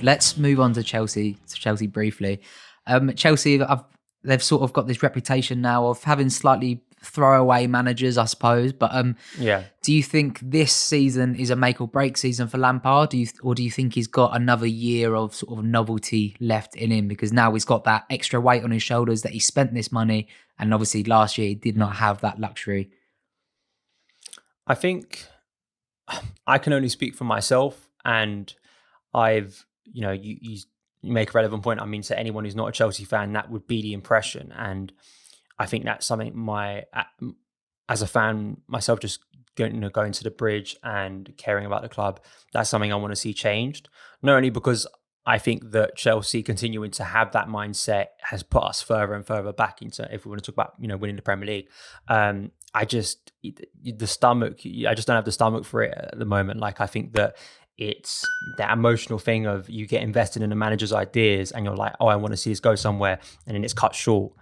let's move on to Chelsea. Briefly. Chelsea, they've sort of got this reputation now of having slightly throwaway managers, I suppose. But do you think this season is a make or break season for Lampard? Do you think he's got another year of sort of novelty left in him? Because now he's got that extra weight on his shoulders that he spent this money, and obviously last year he did not have that luxury. I think I can only speak for myself, and you make a relevant point. I mean, to anyone who's not a Chelsea fan, that would be the impression. And I think that's something as a fan myself, just going to the bridge and caring about the club, that's something I want to see changed. Not only because I think that Chelsea continuing to have that mindset has put us further and further back into, if we want to talk about, winning the Premier League. I just don't have the stomach for it at the moment. Like, I think that it's that emotional thing of you get invested in a manager's ideas and you're like, oh, I want to see this go somewhere. And then it's cut short.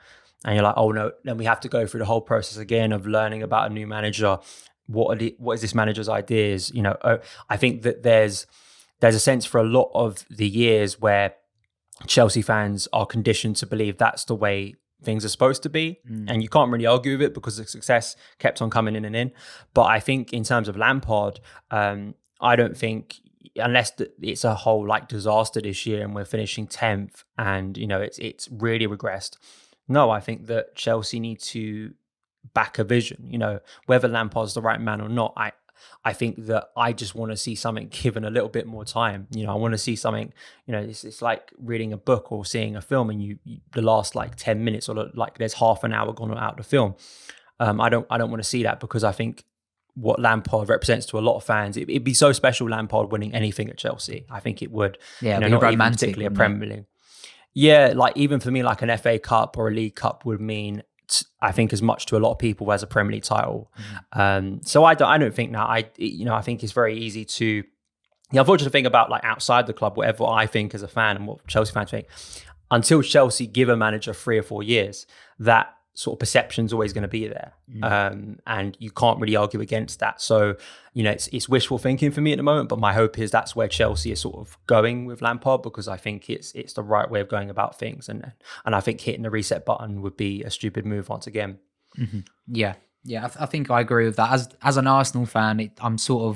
And you're like, oh no, then we have to go through the whole process again of learning about a new manager. What is this manager's ideas? I think that there's a sense for a lot of the years where Chelsea fans are conditioned to believe that's the way things are supposed to be. And you can't really argue with it because the success kept on coming in and in. But I think in terms of Lampard, I don't think, unless it's a whole disaster this year and we're finishing 10th and, it's really regressed. No, I think that Chelsea need to back a vision, whether Lampard's the right man or not. I think that I just want to see something given a little bit more time. I want to see something, it's like reading a book or seeing a film and the last 10 minutes or there's half an hour gone out of the film. I don't want to see that, because I think what Lampard represents to a lot of fans, it'd be so special, Lampard winning anything at Chelsea. I think it would. Yeah, not even particularly a Premier League. Yeah, even for me, an FA Cup or a League Cup would mean, I think, as much to a lot of people as a Premier League title. So I don't think that. I think it's very easy to. The unfortunate thing about outside the club, whatever I think as a fan and what Chelsea fans think, until Chelsea give a manager 3 or 4 years, that sort of perception's always going to be there, and you can't really argue against that. So it's wishful thinking for me at the moment, but my hope is that's where Chelsea is sort of going with Lampard, because I think it's the right way of going about things, and I think hitting the reset button would be a stupid move once again. Yeah, I think I agree with that. As an Arsenal fan, I'm still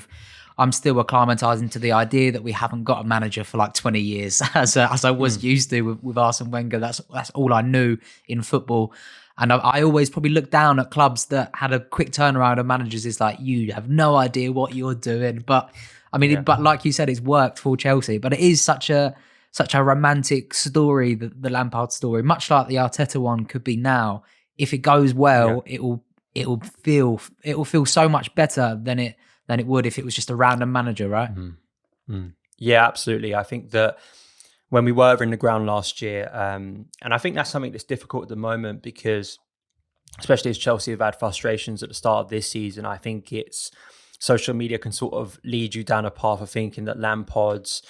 acclimatizing to the idea that we haven't got a manager for 20 years, as I was used to with Arsene Wenger. That's all I knew in football. And I always probably look down at clubs that had a quick turnaround of managers. It's like, you have no idea what you're doing. But I mean, but like you said, it's worked for Chelsea. But it is such a romantic story, the Lampard story, much like the Arteta one could be now. If it goes well, it will feel so much better than it would if it was just a random manager, right? Yeah, absolutely. I think that when we were in the ground last year, and I think that's something that's difficult at the moment, because especially as Chelsea have had frustrations at the start of this season, I think it's social media can sort of lead you down a path of thinking that Lampard's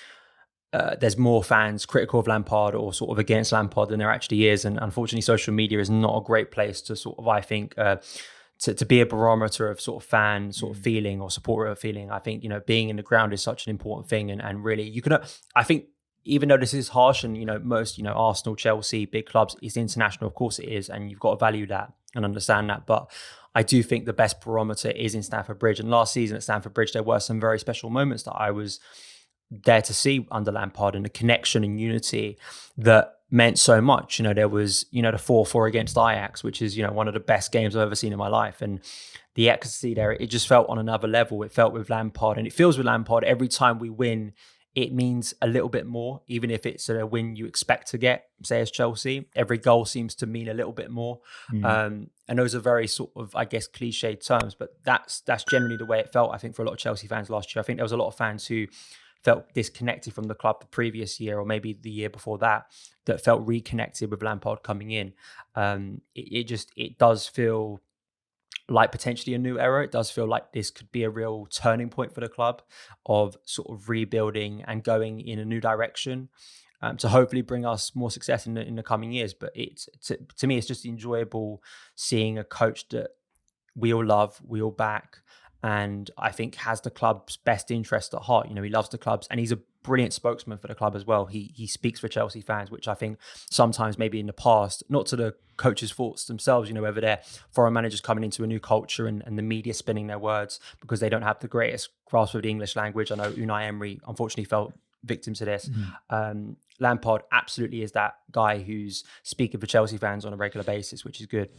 there's more fans critical of Lampard or sort of against Lampard than there actually is. And unfortunately, social media is not a great place to sort of, I think, to be a barometer of sort of fan sort of feeling or supporter feeling. I think, being in the ground is such an important thing. And really, you can, I think, even though this is harsh and, most, Arsenal, Chelsea, big clubs, it's international. Of course it is. And you've got to value that and understand that. But I do think the best barometer is in Stamford Bridge. And last season at Stamford Bridge, there were some very special moments that I was there to see under Lampard, and the connection and unity that meant so much. There was, the 4-4 against Ajax, which is, one of the best games I've ever seen in my life. And the ecstasy there, it just felt on another level. It felt with Lampard, and it feels with Lampard every time we win. It means a little bit more, even if it's a win you expect to get, say, as Chelsea. Every goal seems to mean a little bit more. And those are very sort of, I guess, cliched terms, but that's generally the way it felt, I think, for a lot of Chelsea fans last year. I think there was a lot of fans who felt disconnected from the club the previous year, or maybe the year before that felt reconnected with Lampard coming in. It does feel like potentially a new era. It does feel like this could be a real turning point for the club of sort of rebuilding and going in a new direction, to hopefully bring us more success in the coming years. But to me, it's just enjoyable seeing a coach that we all love, we all back, and I think has the club's best interest at heart. He loves the clubs, and he's brilliant spokesman for the club as well. He speaks for Chelsea fans, which I think sometimes maybe in the past, not to the coaches' faults themselves, whether they're foreign managers coming into a new culture and the media spinning their words because they don't have the greatest grasp of the English language. I know Unai Emery unfortunately fell victim to this. Lampard absolutely is that guy who's speaking for Chelsea fans on a regular basis, which is good.